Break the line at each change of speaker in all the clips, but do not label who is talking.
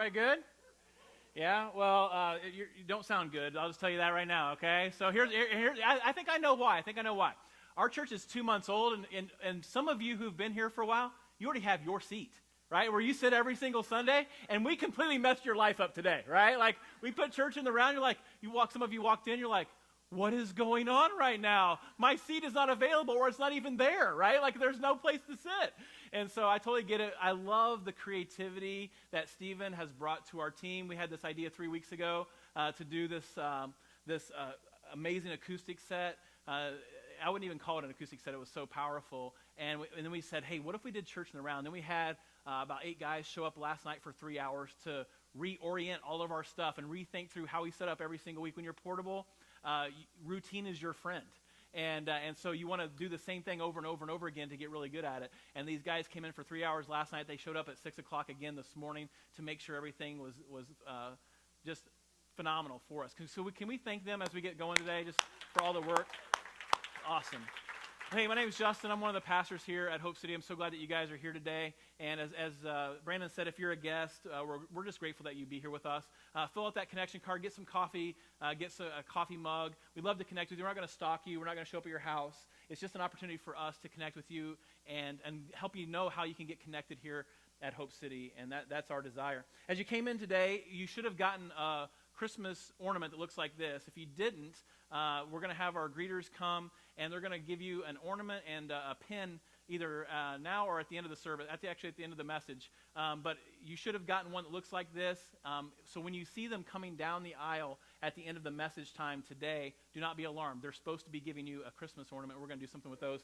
Everybody good? Yeah, well, you don't sound good. I'll just tell you that right now, okay? So I think I know why. Our church is 2 months old, and some of you who've been here for a while, you already have your seat, right? Where you sit every single Sunday, and we completely messed your life up today, right? Like, we put church in the round, some of you walked in, you're like, what is going on right now? My seat is not available, or it's not even there, right? Like, there's no place to sit. And so I totally get it. I love the creativity that Stephen has brought to our team. We had this idea 3 weeks ago to do this amazing acoustic set. I wouldn't even call it an acoustic set. It was so powerful. And then we said, hey, what if we did church in the round? Then we had about 8 guys show up last night for 3 hours to reorient all of our stuff and rethink through how we set up every single week. When you're portable, routine is your friend. And so you want to do the same thing over and over and over again to get really good at it. And these guys came in for 3 hours last night. They showed up at 6 o'clock again this morning to make sure everything was just phenomenal for us. Can we thank them as we get going today just for all the work? Awesome. Hey, my name is Justin. I'm one of the pastors here at Hope City. I'm so glad that you guys are here today. And as Brandon said, if you're a guest, we're just grateful that you be here with us. Fill out that connection card, get some coffee, get a coffee mug. We'd love to connect with you. We're not going to stalk you. We're not going to show up at your house. It's just an opportunity for us to connect with you and help you know how you can get connected here at Hope City. And that's our desire. As you came in today, you should have gotten a Christmas ornament that looks like this. If you didn't, we're going to have our greeters come, and they're going to give you an ornament and a pin either now or at the end of the service, actually at the end of the message. But you should have gotten one that looks like this. So when you see them coming down the aisle at the end of the message time today, do not be alarmed. They're supposed to be giving you a Christmas ornament. We're going to do something with those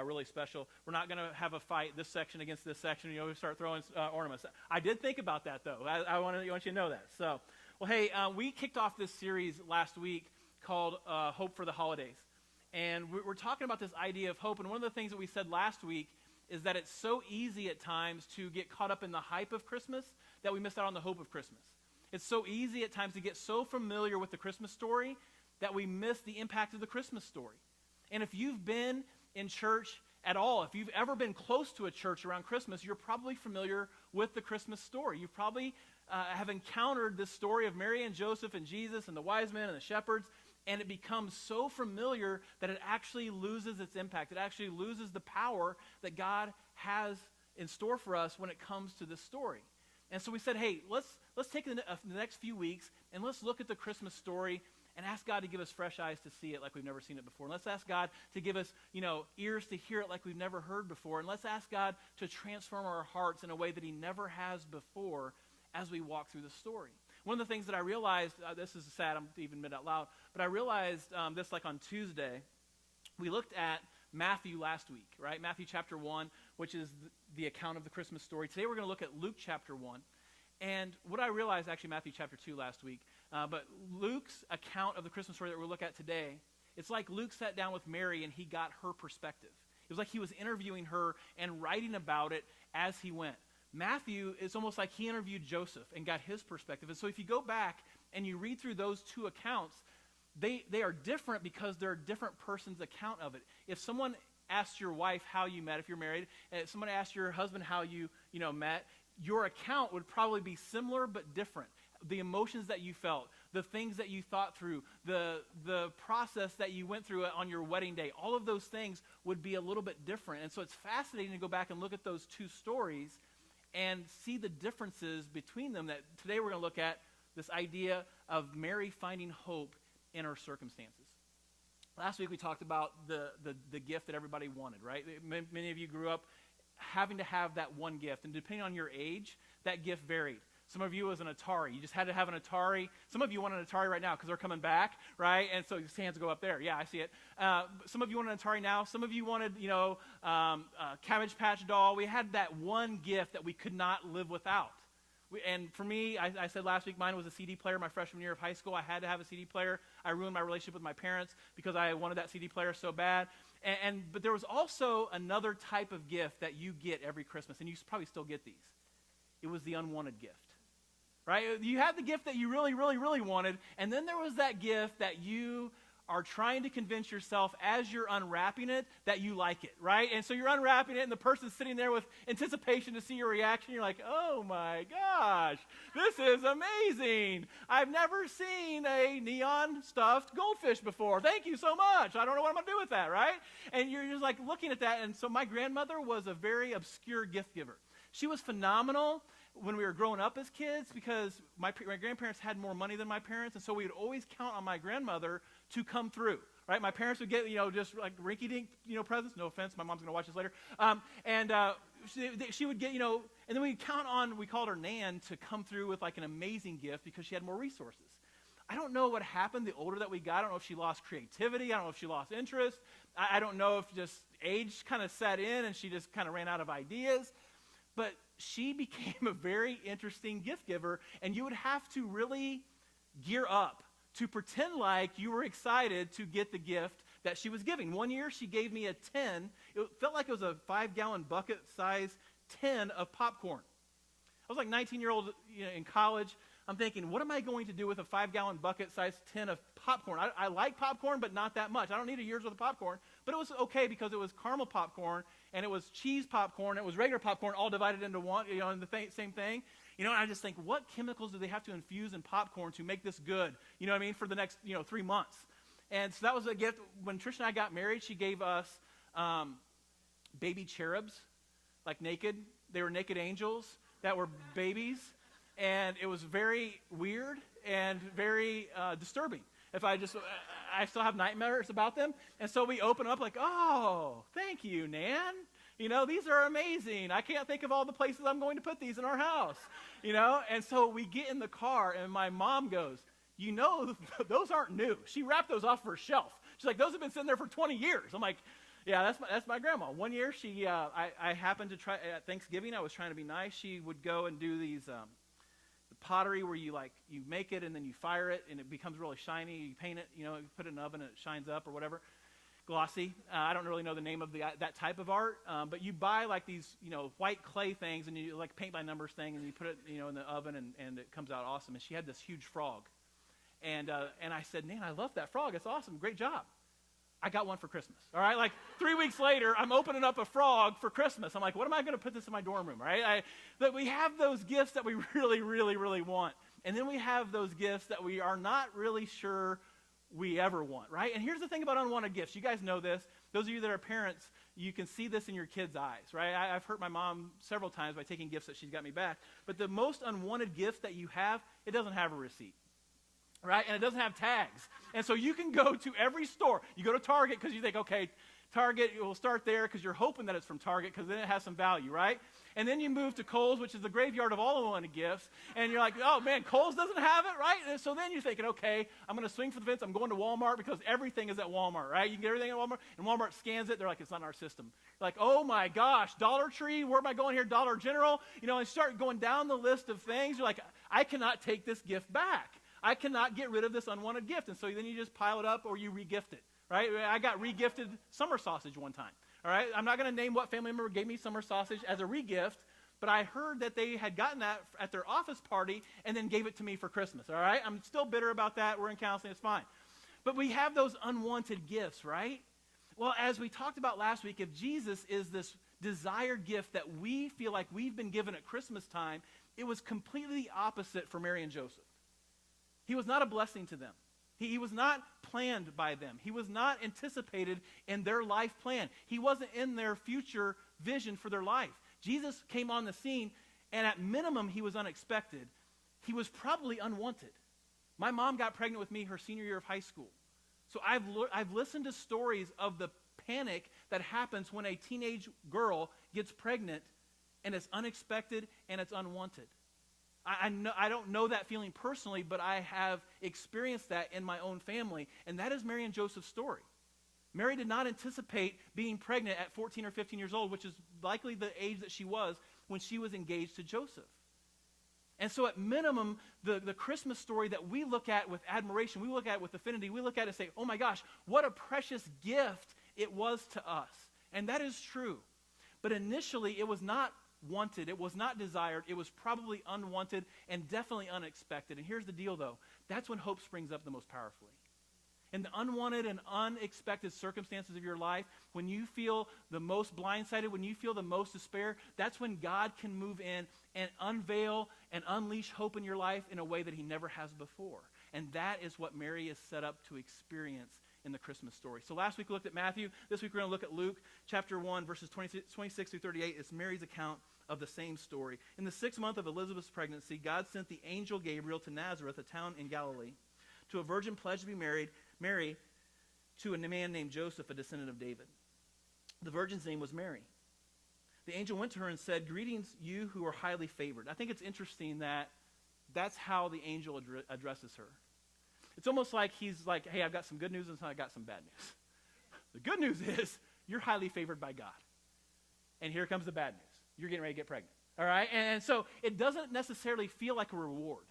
really special. We're not going to have a fight, this section against this section. We start throwing ornaments. I did think about that, though. I want you to know that. So, well, hey, we kicked off this series last week called Hope for the Holidays. And we're talking about this idea of hope. And one of the things that we said last week is that it's so easy at times to get caught up in the hype of Christmas that we miss out on the hope of Christmas. It's so easy at times to get so familiar with the Christmas story that we miss the impact of the Christmas story. And if you've been in church at all, if you've ever been close to a church around Christmas, you're probably familiar with the Christmas story. You probably have encountered this story of Mary and Joseph and Jesus and the wise men and the shepherds, and it becomes so familiar that it actually loses its impact. It actually loses the power that God has in store for us when it comes to this story. And so we said, hey, let's take the next few weeks and let's look at the Christmas story and ask God to give us fresh eyes to see it like we've never seen it before. And let's ask God to give us, ears to hear it like we've never heard before. And let's ask God to transform our hearts in a way that he never has before as we walk through the story. One of the things that I realized, this is sad, I'm even admit out loud, but I realized this like on Tuesday. We looked at Matthew last week, right? Matthew chapter 1, which is the account of the Christmas story. Today we're going to look at Luke chapter 1. And what I realized, actually Matthew chapter 2 last week, but Luke's account of the Christmas story that we'll look at today, it's like Luke sat down with Mary and he got her perspective. It was like he was interviewing her and writing about it as he went. Matthew, it's almost like he interviewed Joseph and got his perspective. And so if you go back and you read through those two accounts, they are different because they're a different person's account of it. If someone asks your wife how you met, if you're married, and if someone asks your husband how you met, your account would probably be similar but different. The emotions that you felt, the things that you thought through, the process that you went through on your wedding day, all of those things would be a little bit different. And so it's fascinating to go back and look at those two stories and see the differences between them. That today we're going to look at this idea of Mary finding hope in her circumstances. Last week we talked about the gift that everybody wanted, right? Many of you grew up having to have that one gift, and depending on your age, that gift varied. Some of you was an Atari. You just had to have an Atari. Some of you want an Atari right now because they're coming back, right? And so your hands go up there. Yeah, I see it. Some of you want an Atari now. Some of you wanted, Cabbage Patch doll. We had that one gift that we could not live without. And for me, I said last week, mine was a CD player. My freshman year of high school, I had to have a CD player. I ruined my relationship with my parents because I wanted that CD player so bad. But there was also another type of gift that you get every Christmas, and you probably still get these. It was the unwanted gift. Right? You had the gift that you really, really, really wanted, and then there was that gift that you are trying to convince yourself as you're unwrapping it that you like it, right? And so you're unwrapping it and the person's sitting there with anticipation to see your reaction. You're like, oh my gosh, this is amazing. I've never seen a neon stuffed goldfish before. Thank you so much. I don't know what I'm going to do with that, right? And you're just like looking at that. And so my grandmother was a very obscure gift giver. She was phenomenal when we were growing up as kids because my grandparents had more money than my parents, and so we would always count on my grandmother to come through, right? My parents would get, just like rinky-dink, presents. No offense, my mom's going to watch this later. She would get, and then we'd count on, we called her Nan, to come through with like an amazing gift because she had more resources. I don't know what happened the older that we got. I don't know if she lost creativity. I don't know if she lost interest. I don't know if just age kind of set in and she just kind of ran out of ideas. But she became a very interesting gift giver, and you would have to really gear up to pretend like you were excited to get the gift that she was giving. One year, she gave me a tin. It felt like it was a 5-gallon bucket size tin of popcorn. I was like 19-year-old in college. I'm thinking, what am I going to do with a 5-gallon bucket size tin of popcorn? I like popcorn, but not that much. I don't need a year's worth of popcorn. But it was okay because it was caramel popcorn, and it was cheese popcorn, it was regular popcorn, all divided into one, in the same thing. And I just think, what chemicals do they have to infuse in popcorn to make this good, for the next, 3 months? And so that was a gift. When Trish and I got married, she gave us baby cherubs, like naked. They were naked angels that were babies. And it was very weird and very disturbing. I still have nightmares about them. And so we open up like, oh, thank you, Nan. These are amazing. I can't think of all the places I'm going to put these in our house. And so we get in the car and my mom goes, those aren't new. She wrapped those off her shelf. She's like, those have been sitting there for 20 years. I'm like, yeah, that's my grandma. One year I happened to try, at Thanksgiving, I was trying to be nice. She would go and do these pottery where you make it and then you fire it and it becomes really shiny. You paint it, you put it in an oven and it shines up or whatever. Glossy. I don't really know the name of that type of art, but you buy like these, white clay things and you like paint by numbers thing and you put it, in the oven and it comes out awesome. And she had this huge frog. And I said, Nan, I love that frog. It's awesome. Great job. I got one for Christmas. All right. Like 3 weeks later, I'm opening up a frog for Christmas. I'm like, what am I going to put this in my dorm room? Right. But we have those gifts that we really, really, really want. And then we have those gifts that we are not really sure we ever want. Right. And here's the thing about unwanted gifts. You guys know this. Those of you that are parents, you can see this in your kids' eyes. Right. I've hurt my mom several times by taking gifts that she's got me back. But the most unwanted gift that you have, it doesn't have a receipt. Right? And it doesn't have tags. And so you can go to every store. You go to Target because you think, okay, Target, we'll start there because you're hoping that it's from Target because then it has some value, right? And then you move to Kohl's, which is the graveyard of all unwanted gifts, and you're like, oh man, Kohl's doesn't have it, right? And so then you're thinking, okay, I'm going to swing for the fence. I'm going to Walmart because everything is at Walmart, right? You can get everything at Walmart, and Walmart scans it. They're like, it's not in our system. You're like, oh my gosh, Dollar Tree, where am I going here? Dollar General, and start going down the list of things. You're like, I cannot take this gift back. I cannot get rid of this unwanted gift. And so then you just pile it up or you regift it, right? I got regifted summer sausage one time, all right? I'm not going to name what family member gave me summer sausage as a regift, but I heard that they had gotten that at their office party and then gave it to me for Christmas, all right? I'm still bitter about that. We're in counseling. It's fine. But we have those unwanted gifts, right? Well, as we talked about last week, if Jesus is this desired gift that we feel like we've been given at Christmas time, it was completely the opposite for Mary and Joseph. He was not a blessing to them. He was not planned by them. He was not anticipated in their life plan. He wasn't in their future vision for their life. Jesus came on the scene, and at minimum, he was unexpected. He was probably unwanted. My mom got pregnant with me her senior year of high school. So I've listened to stories of the panic that happens when a teenage girl gets pregnant, and it's unexpected and it's unwanted. I don't know that feeling personally, but I have experienced that in my own family, and that is Mary and Joseph's story. Mary did not anticipate being pregnant at 14 or 15 years old, which is likely the age that she was when she was engaged to Joseph. And so at minimum, the Christmas story that we look at with admiration, we look at with affinity, we look at it and say, oh my gosh, what a precious gift it was to us. And that is true. But initially, it was not wanted. It was not desired. It was probably unwanted and definitely unexpected. And here's the deal, though. That's when hope springs up the most powerfully. In the unwanted and unexpected circumstances of your life, when you feel the most blindsided, when you feel the most despair, that's when God can move in and unveil and unleash hope in your life in a way that he never has before. And that is what Mary is set up to experience in the Christmas story. So last week we looked at Matthew. This week we're going to look at Luke chapter 1, verses 26 through 38. It's Mary's account of the same story. In the 6th month of Elizabeth's pregnancy, God sent the angel Gabriel to Nazareth, a town in Galilee, to a virgin pledged to be Mary to a man named Joseph, a descendant of David. The virgin's name was Mary. The angel went to her and said, "Greetings, you who are highly favored." I think it's interesting that that's how the angel addresses her. It's almost like he's like, hey, I've got some good news and I've got some bad news. The good news is you're highly favored by God. And here comes the bad news. You're getting ready to get pregnant. All right? And so it doesn't necessarily feel like a reward.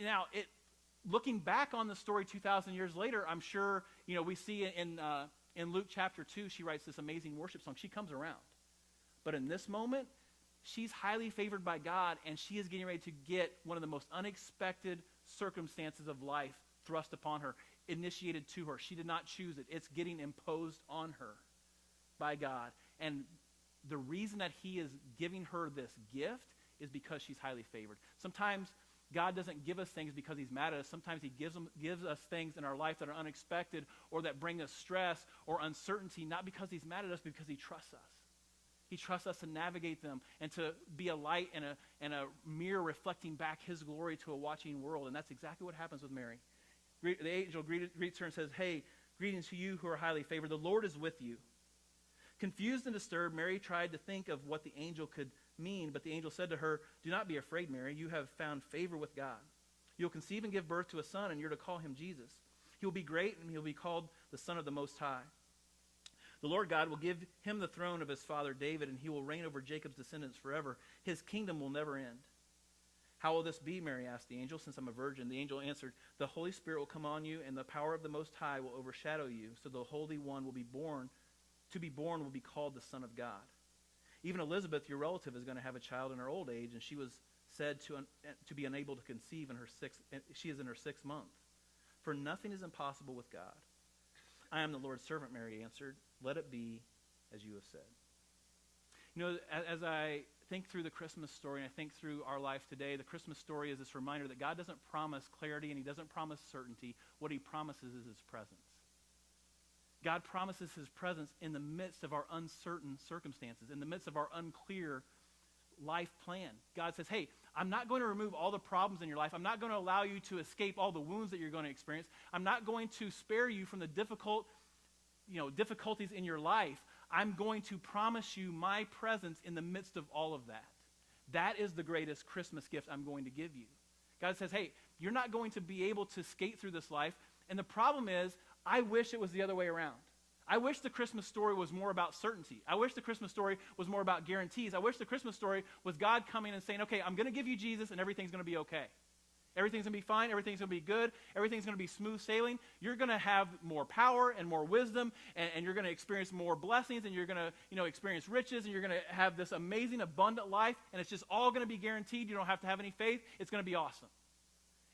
Now, looking back on the story 2,000 years later, I'm sure, we see in Luke chapter 2, she writes this amazing worship song. She comes around. But in this moment, she's highly favored by God, and she is getting ready to get one of the most unexpected circumstances of life thrust upon her, initiated to her. She did not choose it. It's getting imposed on her by God. And the reason that he is giving her this gift is because she's highly favored. Sometimes God doesn't give us things because he's mad at us. Sometimes he gives us things in our life that are unexpected or that bring us stress or uncertainty, not because he's mad at us, but because he trusts us. He trusts us to navigate them and to be a light and a mirror reflecting back his glory to a watching world. And that's exactly what happens with Mary. The angel greets her and says, "Hey, greetings to you who are highly favored. The Lord is with you." Confused and disturbed, Mary tried to think of what the angel could mean, but the angel said to her, "Do not be afraid, Mary. You have found favor with God. You'll conceive and give birth to a son, and you're to call him Jesus. He will be great, and he'll be called the Son of the Most High. The Lord God will give him the throne of his father David, and he will reign over Jacob's descendants forever. His kingdom will never end." "How will this be?" Mary asked the angel, "since I'm a virgin?" The angel answered, "The Holy Spirit will come on you, and the power of the Most High will overshadow you. So the Holy One will be born called the Son of God. Even Elizabeth, your relative, is going to have a child in her old age, and she was said to be unable to conceive she is in her 6th month. For nothing is impossible with God." "I am the Lord's servant," Mary answered. "Let it be as you have said." As I think through the Christmas story and I think through our life today, the Christmas story is this reminder that God doesn't promise clarity and he doesn't promise certainty. What he promises is his presence. God promises his presence in the midst of our uncertain circumstances, in the midst of our unclear life plan. God says, hey, I'm not going to remove all the problems in your life. I'm not going to allow you to escape all the wounds that you're going to experience. I'm not going to spare you from the difficulties in your life. I'm going to promise you my presence in the midst of all of that. That is the greatest Christmas gift I'm going to give you. God says, hey, you're not going to be able to skate through this life. And the problem is, I wish it was the other way around. I wish the Christmas story was more about certainty. I wish the Christmas story was more about guarantees. I wish the Christmas story was God coming and saying, okay, I'm going to give you Jesus and everything's going to be okay. Everything's going to be fine. Everything's going to be good. Everything's going to be smooth sailing. You're going to have more power and more wisdom, and you're going to experience more blessings, and you're going to experience riches, and you're going to have this amazing, abundant life, and it's just all going to be guaranteed. You don't have to have any faith. It's going to be awesome.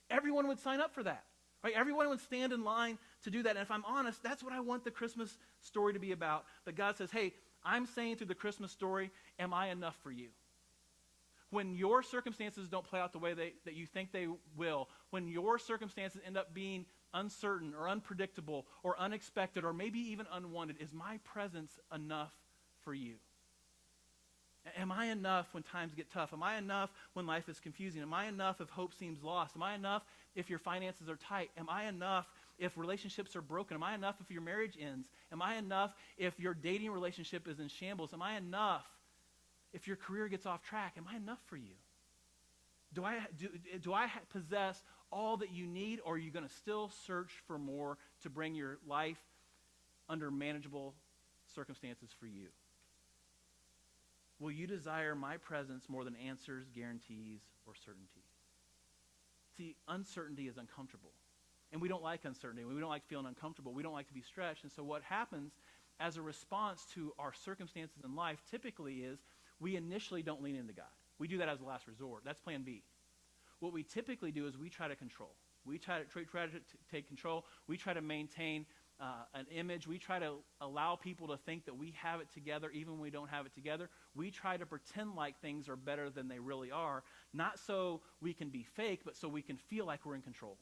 Everyone would sign up for that. Right? Everyone would stand in line to do that. And if I'm honest, that's what I want the Christmas story to be about. But God says, hey, I'm saying through the Christmas story, am I enough for you? When your circumstances don't play out the way that you think they will, when your circumstances end up being uncertain or unpredictable or unexpected or maybe even unwanted, is my presence enough for you? Am I enough when times get tough? Am I enough when life is confusing? Am I enough if hope seems lost? Am I enough if your finances are tight? Am I enough if relationships are broken? Am I enough if your marriage ends? Am I enough if your dating relationship is in shambles? Am I enough if your career gets off track? Am I enough for you? Do I possess all that you need, or are you going to still search for more to bring your life under manageable circumstances for you? Will you desire my presence more than answers, guarantees, or certainty? See, uncertainty is uncomfortable. And we don't like uncertainty. We don't like feeling uncomfortable. We don't like to be stretched. And so what happens as a response to our circumstances in life typically is we initially don't lean into God. We do that as a last resort. That's plan B. What we typically do is we try to control. We try to take control. We try to maintain an image. We try to allow people to think that we have it together even when we don't have it together. We try to pretend like things are better than they really are, not so we can be fake, but so we can feel like we're in control.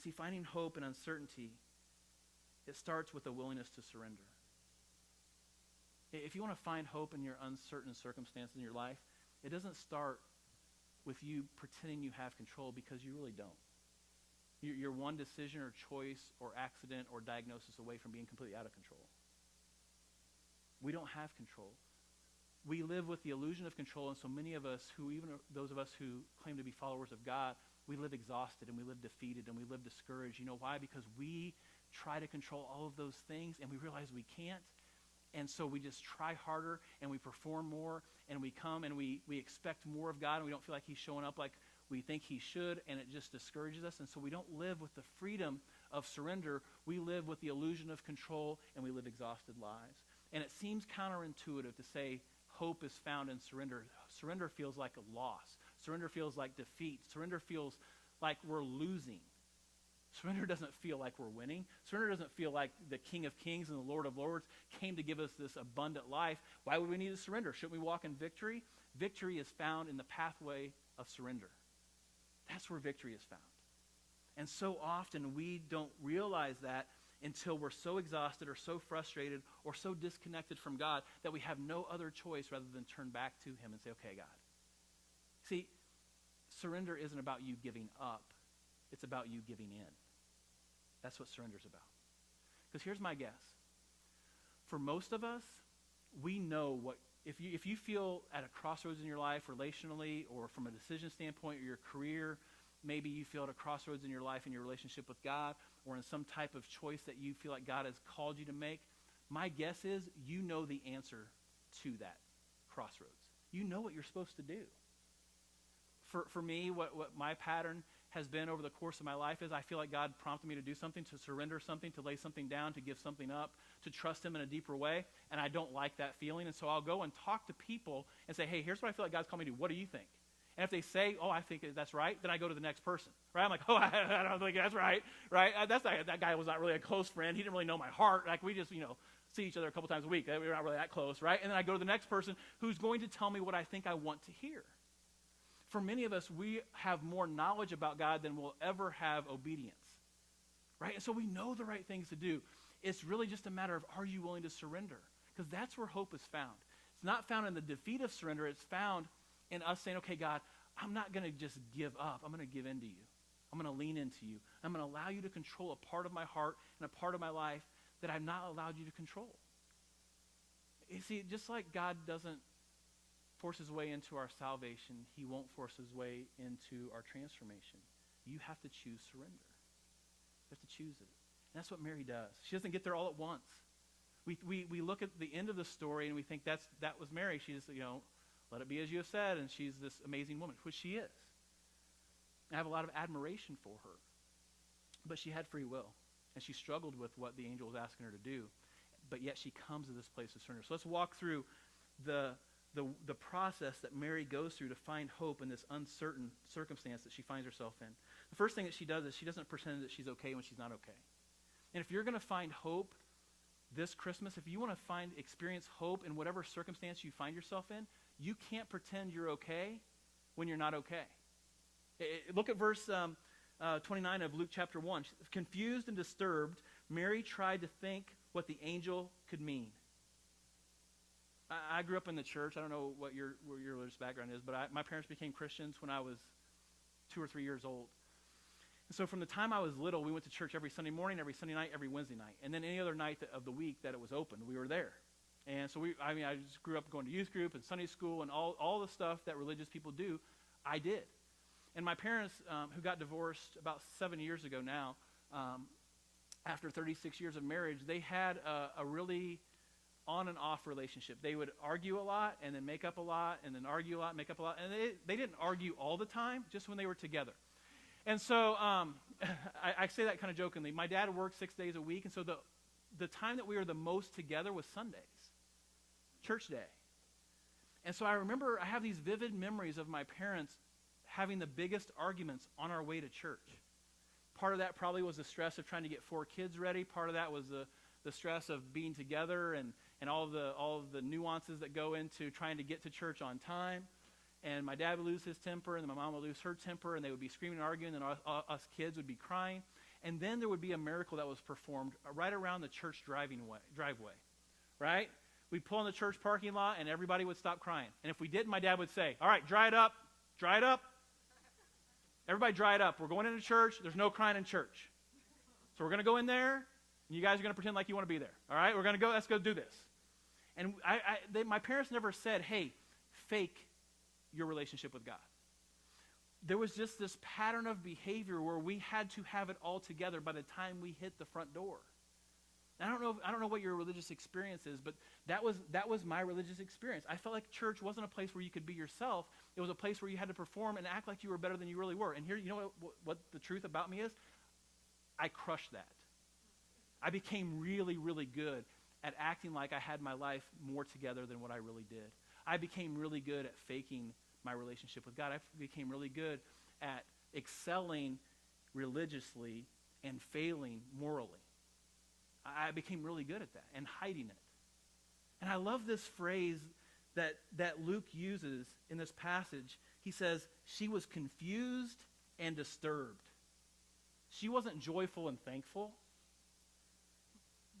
See, finding hope in uncertainty, it starts with a willingness to surrender. If you want to find hope in your uncertain circumstances in your life, it doesn't start with you pretending you have control, because you really don't. You're one decision or choice or accident or diagnosis away from being completely out of control. We don't have control. We live with the illusion of control, and so many of us, even those of us who claim to be followers of God, we live exhausted and we live defeated and we live discouraged. You know why? Because we try to control all of those things and we realize we can't. And so we just try harder and we perform more and we come and we expect more of God, and we don't feel like he's showing up like we think he should, and it just discourages us. And so we don't live with the freedom of surrender. We live with the illusion of control, and we live exhausted lives. And it seems counterintuitive to say hope is found in surrender. Surrender feels like a loss. Surrender feels like defeat. Surrender feels like we're losing. Surrender doesn't feel like we're winning. Surrender doesn't feel like the King of Kings and the Lord of Lords came to give us this abundant life. Why would we need to surrender? Shouldn't we walk in victory? Victory is found in the pathway of surrender. That's where victory is found. And so often we don't realize that until we're so exhausted or so frustrated or so disconnected from God that we have no other choice rather than turn back to him and say, okay, God. See, surrender isn't about you giving up. It's about you giving in. That's what surrender's about. Because here's my guess. For most of us, we know what, if you feel at a crossroads in your life relationally or from a decision standpoint or your career, maybe you feel at a crossroads in your life in your relationship with God or in some type of choice that you feel like God has called you to make, my guess is you know the answer to that crossroads. You know what you're supposed to do. For me, what my pattern has been over the course of my life is I feel like God prompted me to do something, to surrender something, to lay something down, to give something up, to trust him in a deeper way, and I don't like that feeling. And so I'll go and talk to people and say, hey, here's what I feel like God's called me to do. What do you think? And if they say, oh, I think that's right, then I go to the next person, right? I'm like, oh, I don't think that's right, right? That guy was not really a close friend. He didn't really know my heart. Like, we just, see each other a couple times a week. We're not really that close, right? And then I go to the next person who's going to tell me what I think I want to hear. For many of us, we have more knowledge about God than we'll ever have obedience, right? And so we know the right things to do. It's really just a matter of, are you willing to surrender? Because that's where hope is found. It's not found in the defeat of surrender. It's found in us saying, okay, God, I'm not going to just give up. I'm going to give in to you. I'm going to lean into you. I'm going to allow you to control a part of my heart and a part of my life that I've not allowed you to control. You see, just like God doesn't force his way into our salvation, he won't force his way into our transformation. You have to choose surrender. You have to choose it. And that's what Mary does. She doesn't get there all at once. We look at the end of the story and we think that was Mary. She just, let it be as you have said, and she's this amazing woman, which she is. I have a lot of admiration for her. But she had free will, and she struggled with what the angel was asking her to do, but yet she comes to this place of surrender. So let's walk through the process that Mary goes through to find hope in this uncertain circumstance that she finds herself in. The first thing that she does is she doesn't pretend that she's okay when she's not okay. And if you're going to find hope this Christmas, if you want to experience hope in whatever circumstance you find yourself in, you can't pretend you're okay when you're not okay. Look at verse 29 of Luke chapter 1. Confused and disturbed, Mary tried to think what the angel could mean. I grew up in the church. I don't know what your religious background is, but my parents became Christians when I was 2 or 3 years old. And so from the time I was little, we went to church every Sunday morning, every Sunday night, every Wednesday night. And then any other night of the week that it was open, we were there. And so I just grew up going to youth group and Sunday school and all the stuff that religious people do, I did. And my parents, who got divorced about 7 years ago now, after 36 years of marriage, they had a really on and off relationship. They would argue a lot and then make up a lot and then argue a lot and make up a lot. And they didn't argue all the time, just when they were together. And so I say that kind of jokingly. My dad worked 6 days a week, and so the time that we were the most together was Sundays, church day. And so I remember I have these vivid memories of my parents having the biggest arguments on our way to church. Part of that probably was the stress of trying to get 4 kids ready. Part of that was the stress of being together and all of the nuances that go into trying to get to church on time. And my dad would lose his temper, and then my mom would lose her temper, and they would be screaming and arguing, and us kids would be crying. And then there would be a miracle that was performed right around the church driveway, right? We'd pull in the church parking lot, and everybody would stop crying. And if we didn't, my dad would say, all right, dry it up. Everybody dry it up. We're going into church. There's no crying in church. So we're going to go in there, and you guys are going to pretend like you want to be there. All right, we're going to go. Let's go do this. And my parents never said, hey, fake your relationship with God. There was just this pattern of behavior where we had to have it all together by the time we hit the front door. And I don't know what your religious experience is, but that was my religious experience. I felt like church wasn't a place where you could be yourself. It was a place where you had to perform and act like you were better than you really were. And here, you know what the truth about me is? I crushed that. I became really, really good at acting like I had my life more together than what I really did. I became really good at faking my relationship with God. I became really good at excelling religiously and failing morally. I became really good at that and hiding it. And I love this phrase that Luke uses in this passage. He says, she was confused and disturbed. She wasn't joyful and thankful.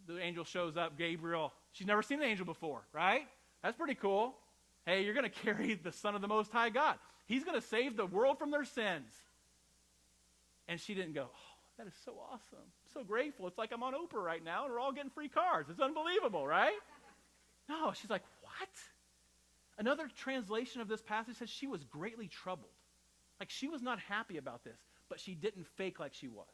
The angel shows up, Gabriel. She's never seen the angel before, right? That's pretty cool. Hey, you're going to carry the Son of the Most High God. He's going to save the world from their sins. And she didn't go, oh, that is so awesome. I'm so grateful. It's like I'm on Oprah right now, and we're all getting free cars. It's unbelievable, right? No, she's like, what? Another translation of this passage says she was greatly troubled. Like she was not happy about this, but she didn't fake like she was.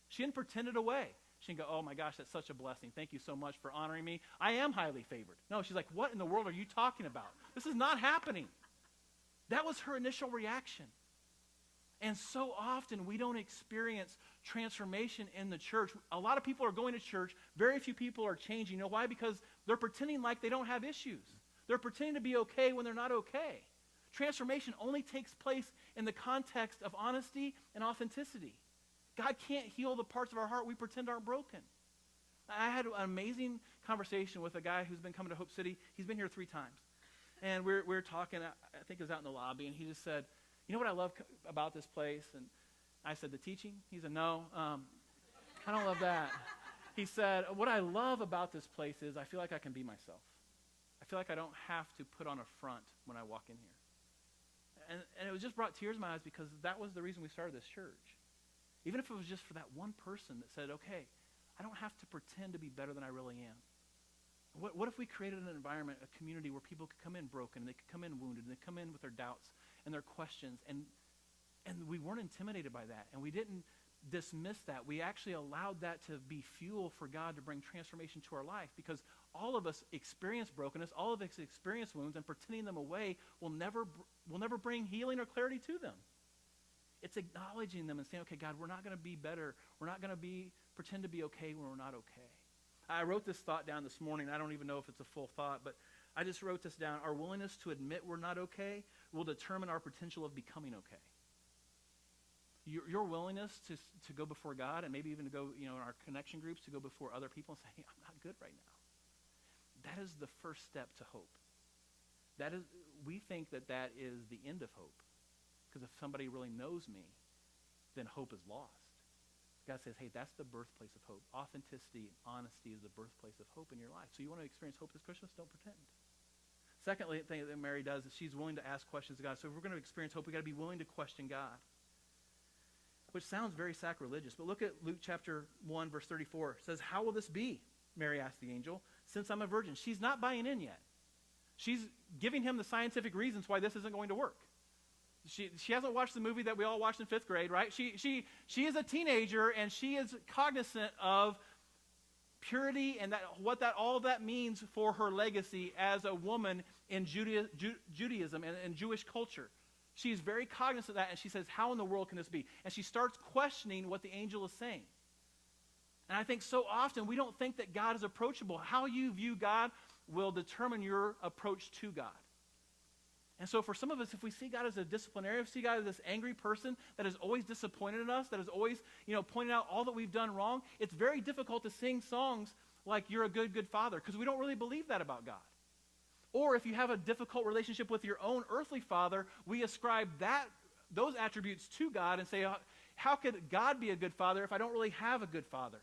She didn't pretend it away. She didn't go, oh my gosh, that's such a blessing. Thank you so much for honoring me. I am highly favored. No, she's like, what in the world are you talking about? This is not happening. That was her initial reaction. And so often we don't experience transformation in the church. A lot of people are going to church. Very few people are changing. You know why? Because they're pretending like they don't have issues. They're pretending to be okay when they're not okay. Transformation only takes place in the context of honesty and authenticity. God can't heal the parts of our heart we pretend aren't broken. I had an amazing conversation with a guy who's been coming to Hope City. He's been here 3 times. And we're talking, I think it was out in the lobby, and he just said, you know what I love about this place? And I said, the teaching? He said, no, I don't love that. He said, what I love about this place is I feel like I can be myself. I feel like I don't have to put on a front when I walk in here. And it was just brought tears to my eyes because that was the reason we started this church. Even if it was just for that one person that said, okay, I don't have to pretend to be better than I really am. What if we created an environment, a community where people could come in broken, and they could come in wounded, and they come in with their doubts and their questions, and we weren't intimidated by that, and we didn't dismiss that. We actually allowed that to be fuel for God to bring transformation to our life, because all of us experience brokenness, all of us experience wounds, and pretending them away will never bring healing or clarity to them. It's acknowledging them and saying, okay, God, we're not going to be better. We're not going to pretend to be okay when we're not okay. I wrote this thought down this morning. I don't even know if it's a full thought, but I just wrote this down. Our willingness to admit we're not okay will determine our potential of becoming okay. Your willingness to go before God and maybe even to go, in our connection groups, to go before other people and say, hey, I'm not good right now. That is the first step to hope. We think that is the end of hope. Because if somebody really knows me, then hope is lost. God says, hey, that's the birthplace of hope. Authenticity and honesty is the birthplace of hope in your life. So you want to experience hope this Christmas? Don't pretend. Secondly, the thing that Mary does is she's willing to ask questions of God. So if we're going to experience hope, we've got to be willing to question God. Which sounds very sacrilegious. But look at Luke chapter 1, verse 34. It says, how will this be? Mary asked the angel, since I'm a virgin. She's not buying in yet. She's giving him the scientific reasons why this isn't going to work. She hasn't watched the movie that we all watched in 5th grade, right? She is a teenager, and she is cognizant of purity and what all of that means for her legacy as a woman in Judaism and Jewish culture. She's very cognizant of that, and she says, how in the world can this be? And she starts questioning what the angel is saying. And I think so often we don't think that God is approachable. How you view God will determine your approach to God. And so for some of us, if we see God as a disciplinarian, if we see God as this angry person that is always disappointed in us, that is always, pointing out all that we've done wrong, it's very difficult to sing songs like you're a good, good father, because we don't really believe that about God. Or if you have a difficult relationship with your own earthly father, we ascribe those attributes to God and say, how could God be a good father if I don't really have a good father?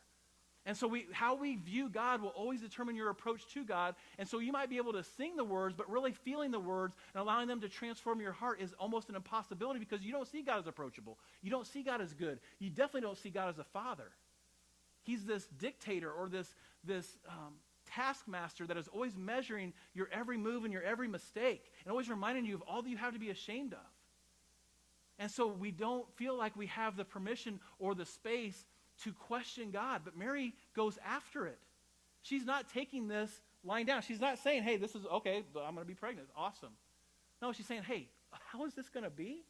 And so how we view God will always determine your approach to God. And so you might be able to sing the words, but really feeling the words and allowing them to transform your heart is almost an impossibility, because you don't see God as approachable. You don't see God as good. You definitely don't see God as a father. He's this dictator, or this taskmaster that is always measuring your every move and your every mistake, and always reminding you of all that you have to be ashamed of. And so we don't feel like we have the permission or the space to question God. But Mary goes after it. She's not taking this lying down. She's not saying, hey, this is okay, I'm going to be pregnant. Awesome. No, she's saying, hey, how is this going to be?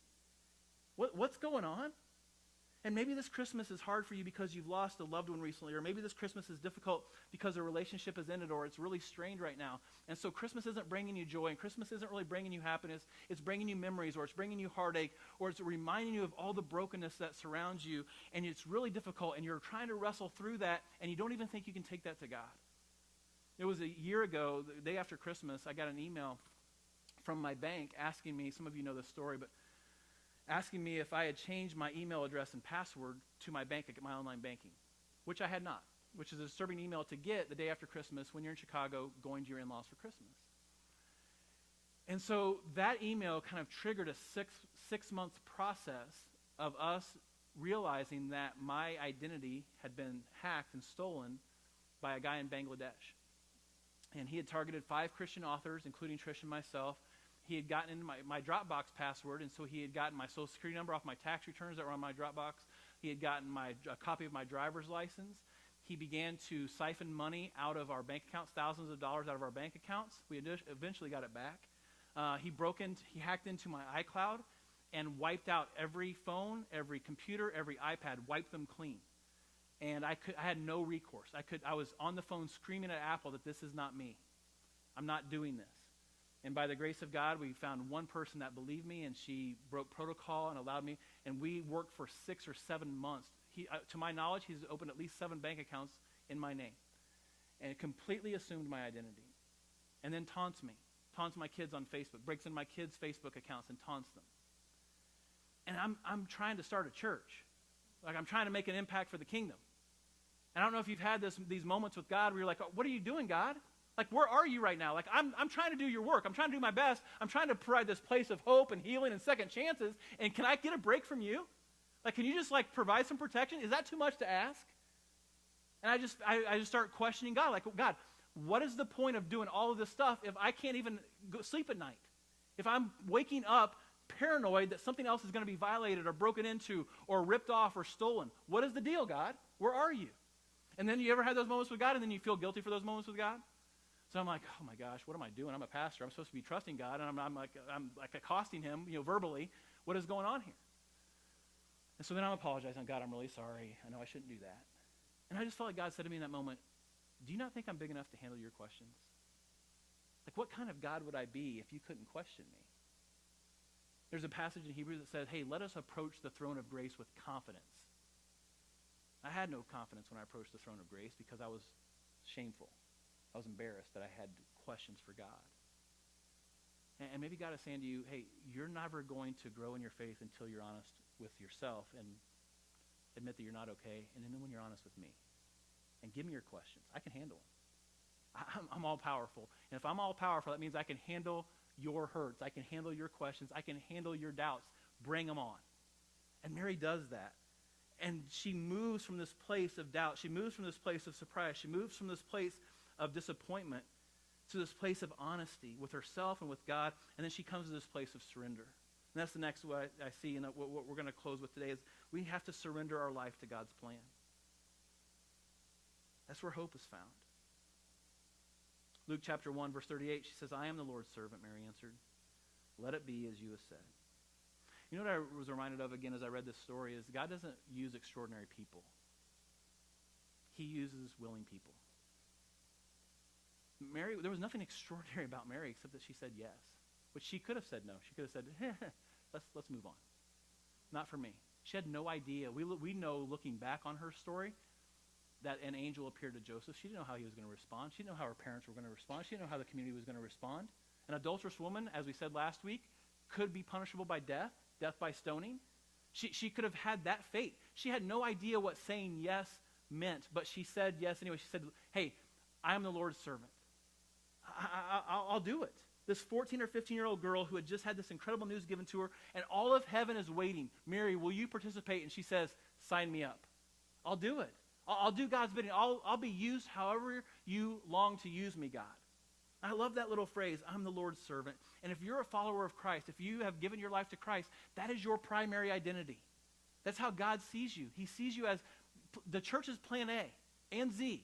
What's going on? And maybe this Christmas is hard for you because you've lost a loved one recently, or maybe this Christmas is difficult because a relationship has ended, or it's really strained right now. And so Christmas isn't bringing you joy, and Christmas isn't really bringing you happiness. It's bringing you memories, or it's bringing you heartache, or it's reminding you of all the brokenness that surrounds you, and it's really difficult, and you're trying to wrestle through that, and you don't even think you can take that to God. It was a year ago, the day after Christmas, I got an email from my bank asking me, some of you know this story, but asking me if I had changed my email address and password to my online banking, which I had not, which is a disturbing email to get the day after Christmas when you're in Chicago going to your in-laws for Christmas. And so that email kind of triggered a six-month process of us realizing that my identity had been hacked and stolen by a guy in Bangladesh. And he had targeted 5 Christian authors, including Trish and myself. He had gotten into my Dropbox password, and so he had gotten my Social Security number off my tax returns that were on my Dropbox. He had gotten a copy of my driver's license. He began to siphon money out of our bank accounts, thousands of dollars out of our bank accounts. We eventually got it back. He hacked into my iCloud and wiped out every phone, every computer, every iPad, wiped them clean. And I had no recourse. I was on the phone screaming at Apple that this is not me. I'm not doing this. And by the grace of God, we found one person that believed me, and she broke protocol and allowed me. And we worked for 6 or 7 months. To my knowledge, he's opened at least 7 bank accounts in my name, and completely assumed my identity. And then taunts my kids on Facebook, breaks into my kids' Facebook accounts and taunts them. And I'm trying to start a church. Like, I'm trying to make an impact for the kingdom. And I don't know if you've had these moments with God where you're like, oh, what are you doing, God? Like, where are you right now? Like, I'm trying to do your work. I'm trying to do my best. I'm trying to provide this place of hope and healing and second chances. And can I get a break from you? Like, can you just, provide some protection? Is that too much to ask? And I just start questioning God. Like, God, what is the point of doing all of this stuff if I can't even go sleep at night? If I'm waking up paranoid that something else is going to be violated or broken into or ripped off or stolen. What is the deal, God? Where are you? And then you ever had those moments with God, and then you feel guilty for those moments with God? So I'm like, oh my gosh, what am I doing? I'm a pastor. I'm supposed to be trusting God, and I'm accosting him, verbally. What is going on here? And so then I'm apologizing. God, I'm really sorry. I know I shouldn't do that. And I just felt like God said to me in that moment, do you not think I'm big enough to handle your questions? Like, what kind of God would I be if you couldn't question me? There's a passage in Hebrews that says, hey, let us approach the throne of grace with confidence. I had no confidence when I approached the throne of grace because I was shameful. I was embarrassed that I had questions for God. And maybe God is saying to you, hey, you're never going to grow in your faith until you're honest with yourself and admit that you're not okay, and then when you're honest with me. And give me your questions. I can handle them. I'm all powerful. And if I'm all powerful, that means I can handle your hurts. I can handle your questions. I can handle your doubts. Bring them on. And Mary does that. And she moves from this place of doubt. She moves from this place of surprise. She moves from this place of disappointment to this place of honesty with herself and with God. And then she comes to this place of surrender. And that's the next what I see, and what we're going to close with today is we have to surrender our life to God's plan. That's where hope is found. Luke chapter 1, verse 38, she says, I am the Lord's servant, Mary answered. Let it be as you have said. You know what I was reminded of again as I read this story is God doesn't use extraordinary people. He uses willing people. Mary, there was nothing extraordinary about Mary except that she said yes. which she could have said no. She could have said, let's move on. Not for me. She had no idea. We know, looking back on her story, that an angel appeared to Joseph. She didn't know how he was going to respond. She didn't know how her parents were going to respond. She didn't know how the community was going to respond. An adulterous woman, as we said last week, could be punishable by death by stoning. She could have had that fate. She had no idea what saying yes meant, but she said yes anyway. She said, hey, I am the Lord's servant. I'll do it. This 14 or 15-year-old girl who had just had this incredible news given to her, and all of heaven is waiting. Mary, will you participate? And she says, sign me up. I'll do it. I'll do God's bidding. I'll be used however you long to use me, God. I love that little phrase, I'm the Lord's servant. And if you're a follower of Christ, if you have given your life to Christ, that is your primary identity. That's how God sees you. He sees you as the church's plan A and Z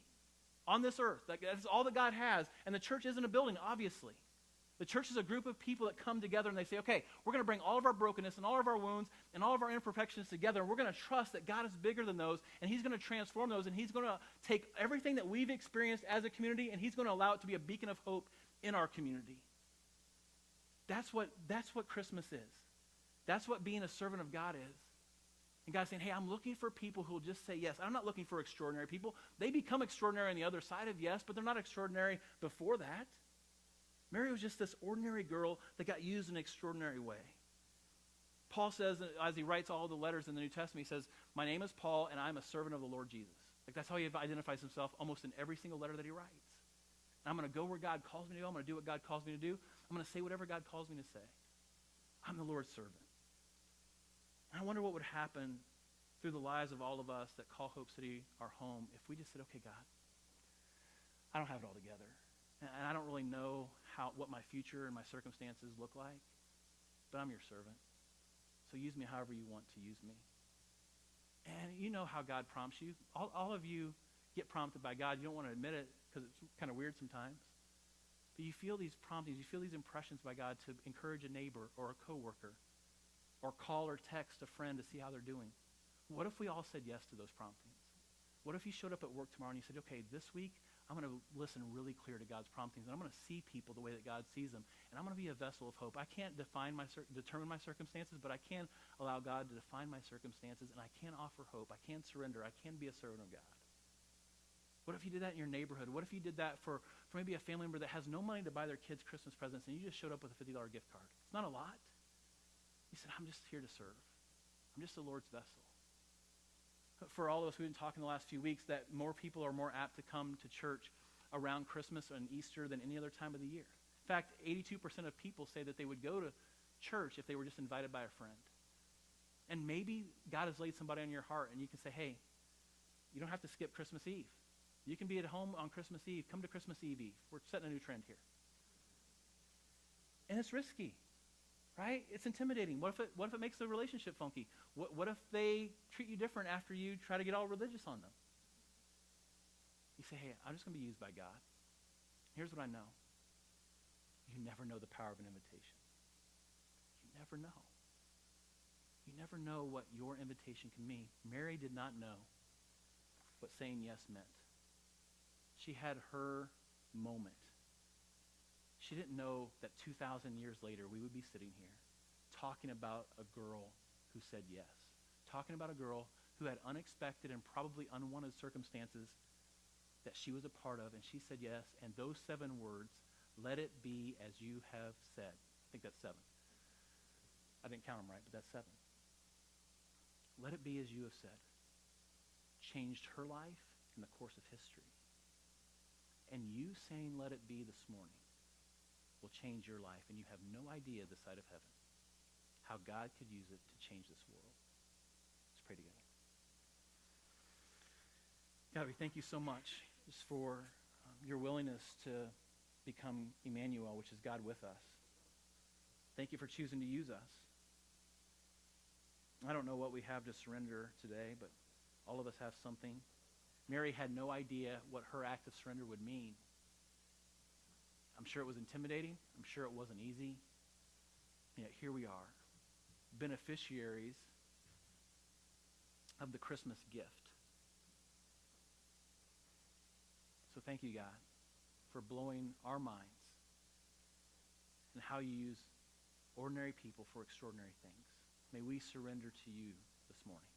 on this earth. That's all that God has. And the church isn't a building, obviously. The church is a group of people that come together and they say, okay, we're going to bring all of our brokenness and all of our wounds and all of our imperfections together. And we're going to trust that God is bigger than those, and he's going to transform those, and he's going to take everything that we've experienced as a community, and he's going to allow it to be a beacon of hope in our community. That's what Christmas is. That's what being a servant of God is. And God's saying, hey, I'm looking for people who will just say yes. I'm not looking for extraordinary people. They become extraordinary on the other side of yes, but they're not extraordinary before that. Mary was just this ordinary girl that got used in an extraordinary way. Paul says, as he writes all the letters in the New Testament, he says, my name is Paul, and I'm a servant of the Lord Jesus. That's how he identifies himself almost in every single letter that he writes. And I'm going to go where God calls me to go. I'm going to do what God calls me to do. I'm going to say whatever God calls me to say. I'm the Lord's servant. And I wonder what would happen through the lives of all of us that call Hope City our home if we just said, okay, God, I don't have it all together. And I don't really know what my future and my circumstances look like, but I'm your servant. So use me however you want to use me. And you know how God prompts you. All of you get prompted by God. You don't want to admit it because it's kind of weird sometimes. But you feel these promptings, you feel these impressions by God to encourage a neighbor or a coworker or call or text a friend to see how they're doing. What if we all said yes to those promptings? What if you showed up at work tomorrow and you said, okay, this week I'm going to listen really clear to God's promptings, and I'm going to see people the way that God sees them, and I'm going to be a vessel of hope. I can't determine my circumstances, but I can allow God to define my circumstances, and I can offer hope. I can surrender. I can be a servant of God. What if you did that in your neighborhood? What if you did that for maybe a family member that has no money to buy their kids Christmas presents, and you just showed up with a $50 gift card? It's not a lot. You said, I'm just here to serve. I'm just the Lord's vessel. For all of us, we've been talking the last few weeks that more people are more apt to come to church around Christmas and Easter than any other time of the year. In fact, 82% of people say that they would go to church if they were just invited by a friend. And maybe God has laid somebody on your heart, and you can say, hey, you don't have to skip Christmas Eve. You can be at home on Christmas Eve. Come to Christmas Eve. We're setting a new trend here. And it's risky. Right? It's intimidating. What if it makes the relationship funky? What if they treat you different after you try to get all religious on them? You say, hey, I'm just going to be used by God. Here's what I know. You never know the power of an invitation. You never know. You never know what your invitation can mean. Mary did not know what saying yes meant. She had her moment. She didn't know that 2,000 years later we would be sitting here talking about a girl who said yes, talking about a girl who had unexpected and probably unwanted circumstances that she was a part of, and she said yes, and those 7 words, let it be as you have said. I think that's 7. I didn't count them right, but that's 7. Let it be as you have said. Changed her life in the course of history. And you saying let it be this morning will change your life, and you have no idea this side of heaven how God could use it to change this world. Let's pray together. God, we thank you so much just for your willingness to become Emmanuel, which is God with us. Thank you for choosing to use us. I don't know what we have to surrender today, but all of us have something. Mary had no idea what her act of surrender would mean. I'm sure it was intimidating. I'm sure it wasn't easy. And yet here we are, beneficiaries of the Christmas gift. So thank you, God, for blowing our minds and how you use ordinary people for extraordinary things. May we surrender to you this morning.